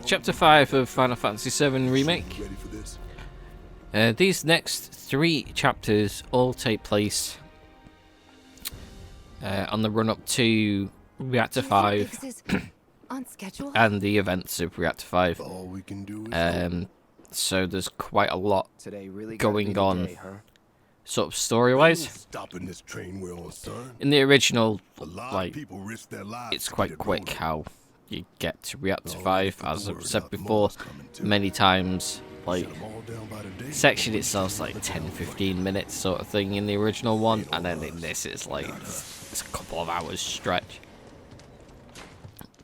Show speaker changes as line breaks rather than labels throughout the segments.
Chapter 5 of Final Fantasy VII Remake. These next 3 chapters all take place on the run-up to Reactor 5 and the events of Reactor 5. So there's quite a lot going on, sort of story-wise. In the original, like, it's quite quick how you get to Reactor 5, as I've said before many times. Like, section itself's like 10-15 minutes sort of thing in the original one, and then in this it's like it's a couple of hours stretch.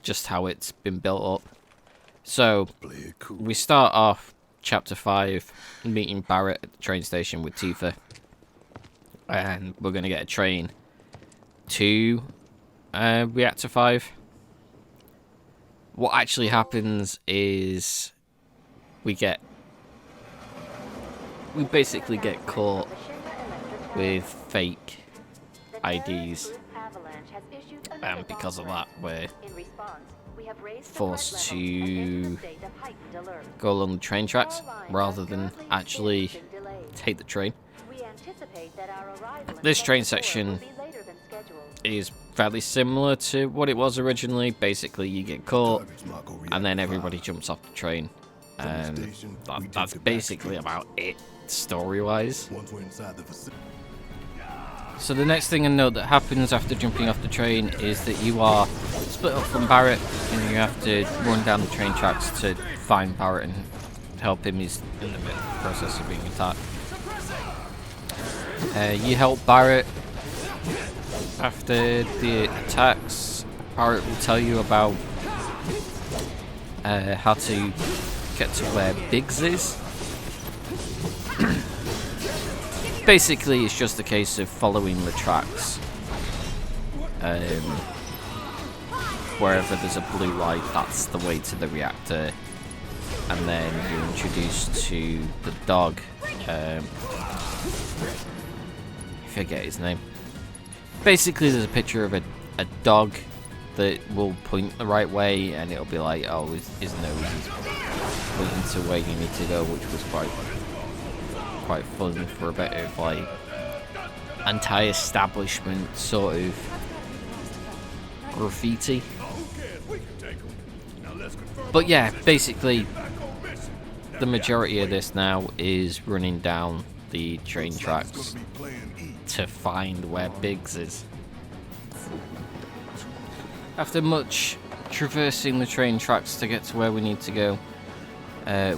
Just how it's been built up. So we start off chapter 5 meeting Barrett at the train station with Tifa, and we're gonna get a train to Reactor 5. What actually happens is we basically get caught with fake IDs, and because of that we're forced to go along the train tracks rather than actually take the train. This train section is fairly similar to what it was originally. Basically you get caught and then everybody jumps off the train, and that's basically about it story-wise. So the next thing I know that happens after jumping off the train is that you are split up from Barrett, and you have to run down the train tracks to find Barrett and help him. He's in the process of being attacked. You help Barrett. After the attacks, Barrett will tell you about how to get to where Biggs is. Basically, it's just a case of following the tracks. Wherever there's a blue light, that's the way to the reactor. And then you're introduced to the dog. I forget his name. Basically, there's a picture of a dog that will point the right way, and it'll be like, oh, his nose is pointing to where you need to go, which was quite fun for a bit of like anti-establishment sort of graffiti. But yeah, basically the majority of this now is running down the train tracks to find where Biggs is. After much traversing the train tracks to get to where we need to go,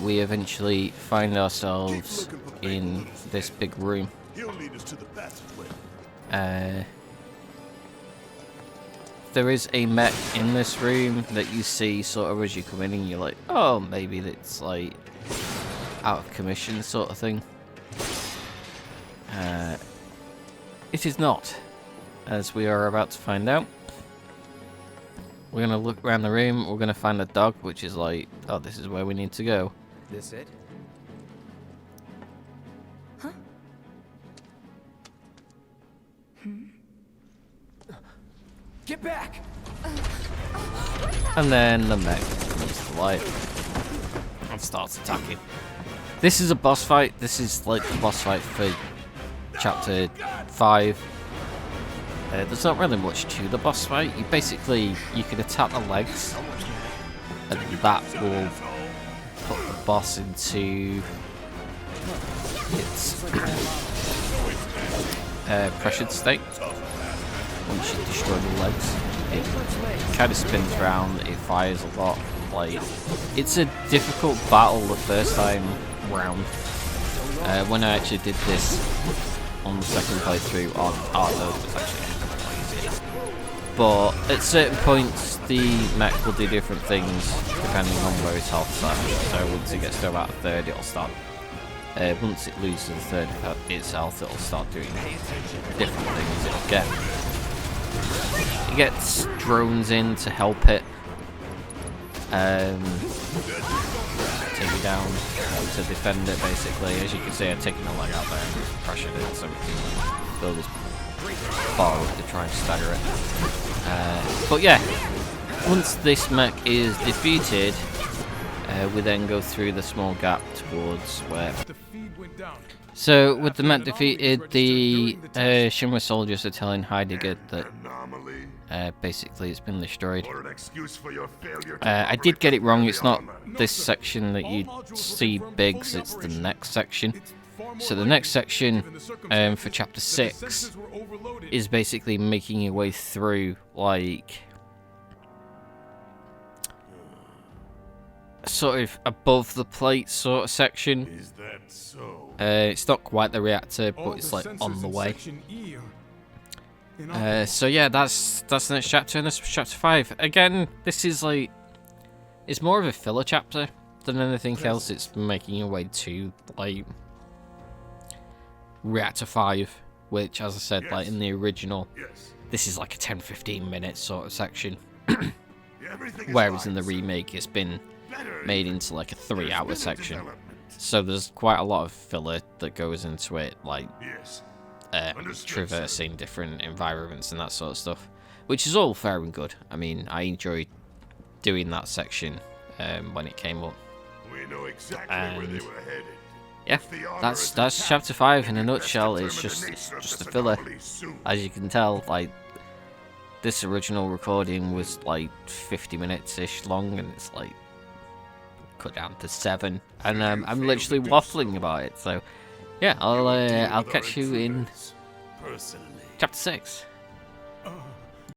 we eventually find ourselves in this big room. There is a mech in this room that you see sort of as you come in, and you're like, oh, maybe that's like out of commission sort of thing. It is not, as we are about to find out. We're going to look around the room, we're going to find a dog, which is like, oh, this is where we need to go.
This it?
Huh?
Get back!
And then the mech comes to life and starts attacking. This is a boss fight. This is like the boss fight for chapter 5. There's not really much to the boss fight. You can attack the legs, and that will put the boss into its pressured state. Once you destroy the legs, it kind of spins around. It fires a lot. Like, it's a difficult battle the first time round. When I actually did this on the second playthrough on Ardo, it was actually easier. But at certain points, the mech will do different things depending on where its health's at. So once it gets to about a third, it'll start. Once it loses a third of its health, it'll start doing different things. It gets drones in to help it. Take it down to defend it, basically. As you can see, I'm taking a leg out there and pressured it, so we can build this bar up to try and stagger it. But yeah, once this mech is defeated, we then go through the small gap towards where... So, with the mech defeated, the Shinra soldiers are telling Heidegger that basically it's been destroyed. I did get it wrong, it's not this section that you see Biggs, it's the next section. So the next section for chapter 6 is basically making your way through, like, sort of above the plate sort of section.
Is that so?
It's not quite the reactor, but it's like on the way. So yeah, that's the next chapter, and this is chapter 5. Again, this is like, it's more of a filler chapter than anything else. It's making your way to like reactor 5, which, as I said, like in the original, this is like a 10-15 minute sort of section. Whereas in the remake, it's been made into like a 3-hour section. So there's quite a lot of filler that goes into it, like traversing different environments and that sort of stuff, which is all fair and good. I mean, I enjoyed doing that section when it came up.
We know exactly where they were headed.
Yeah, that's chapter 5 in a nutshell. It's just a filler, as you can tell. Like, this original recording was like 50 minutes ish long, and it's like cut down to 7, and I'm literally waffling about it. So yeah, I'll catch you in chapter 6.